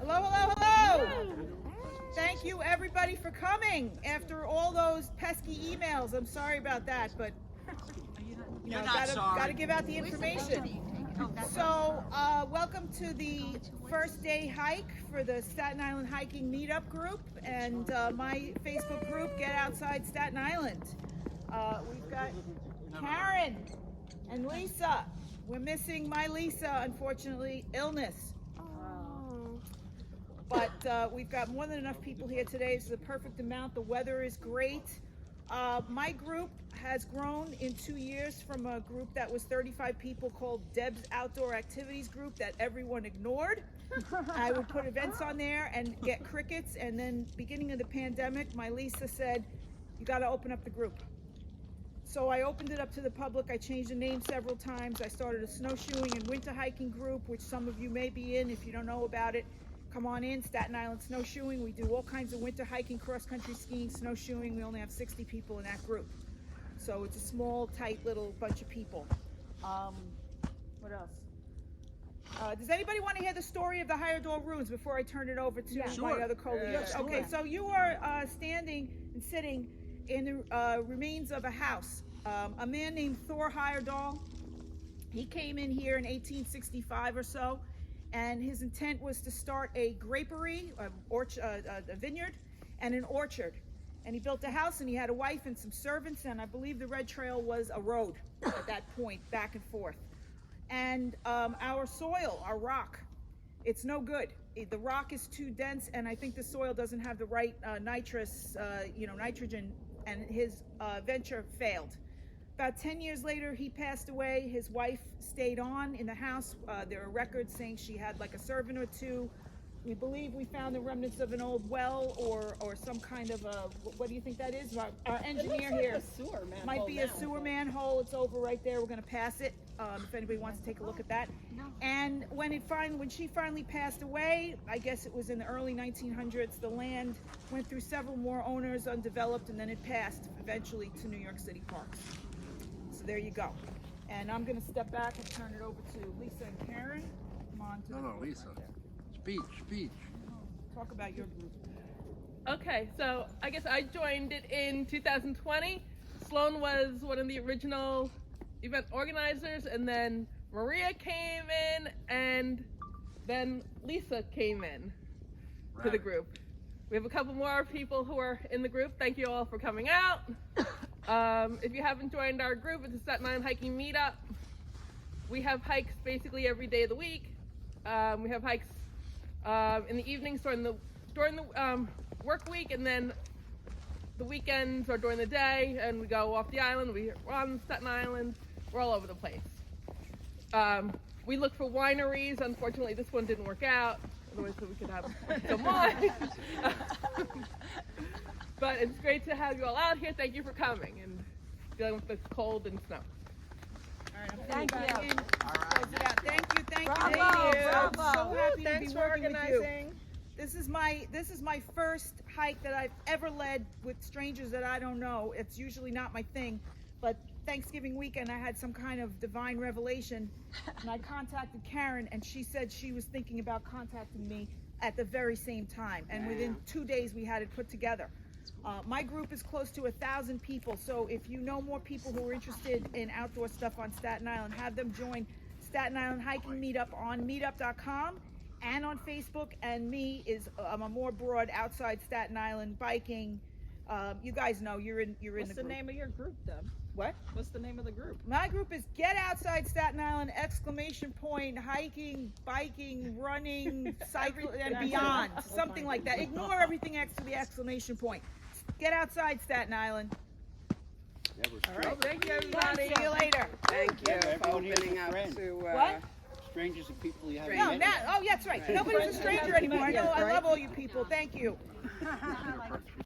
Hello, hello, hello. Thank you everybody for coming after all those pesky emails. I'm sorry about that, but you know, gotta give out the information. So welcome to the first day hike for the Staten Island Hiking Meetup group and my Facebook group, Get Outside Staten Island. We've got Karen and Lisa. We're missing my Lisa, unfortunately, illness. But we've got more than enough people here today. It's the perfect amount. The weather is great. My group has grown in 2 years from a group that was 35 people called Deb's Outdoor Activities Group that everyone ignored. I would put events on there and get crickets, and then beginning of the pandemic, my Lisa said, you got to open up the group. So I opened it up to the public. I changed the name several times. I started a snowshoeing and winter hiking group, which some of you may be in if you don't know about it. Come on in, Staten Island Snowshoeing. We do all kinds of winter hiking, cross-country skiing, snowshoeing. We only have 60 people in that group. So it's a small, tight little bunch of people. What else? Does anybody want to hear the story of the Heyerdahl ruins before I turn it over to my other colleagues? Sure. Okay, so you are standing and sitting in the remains of a house. A man named Thor Heyerdahl, he came in here in 1865 or so, and his intent was to start a grapery, a vineyard, and an orchard. And he built a house, and he had a wife and some servants, and I believe the Red Trail was a road at that point, back and forth. And our soil, our rock, it's no good. The rock is too dense, and I think the soil doesn't have the right nitrogen, and his venture failed. About 10 years later, he passed away. His wife stayed on in the house. There are records saying she had like a servant or two. We believe we found the remnants of an old well or some kind of a, what do you think that is? Our engineer here. A sewer manhole might be a sewer manhole. It's over right there. We're going to pass it if anybody wants to take a look at that. And when she finally passed away, I guess it was in the early 1900s, the land went through several more owners, undeveloped, and then it passed eventually to New York City Parks. So there you go. And I'm going to step back and turn it over to Lisa and Karen. Come on. No, Lisa. Speech. Talk about your group. Okay, so I guess I joined it in 2020. Sloan was one of the original event organizers, and then Maria came in, and then Lisa came in to the group. We have a couple more people who are in the group. Thank you all for coming out. If you haven't joined our group, it's the Staten Island Hiking Meetup. We have hikes basically every day of the week. We have hikes in the evenings during the work week, and then the weekends or during the day, and we go off the island. We're on Staten Island. We're all over the place. We look for wineries. Unfortunately, this one didn't work out. Otherwise, we could have some wine. But it's great to have you all out here. Thank you for coming and dealing with the cold and snow. All right, Thank you. Thank you. Bravo. I'm so happy to be Thanks for working with you. organizing. This is my first hike that I've ever led with strangers that I don't know. It's usually not my thing, but Thanksgiving weekend I had some kind of divine revelation, and I contacted Karen, and she said she was thinking about contacting me at the very same time, and within 2 days we had it put together. My group is close to 1,000 people, so if you know more people who are interested in outdoor stuff on Staten Island, have them join Staten Island Hiking Meetup on meetup.com and on Facebook. And I'm a more broad outside Staten Island biking. You guys know you're in What's the the group. name of your group, Deb? What? What's the name of the group? My group is Get Outside Staten Island ! Hiking, biking, running, cycling, and beyond. Something like that. Ignore everything next to the exclamation point. Get outside Staten Island. All right, thank you, everybody. See you later. Thank you for opening up to What? strangers and people you haven't No, met. that's right. Nobody's a stranger anymore. I know. I love all you people. Thank you.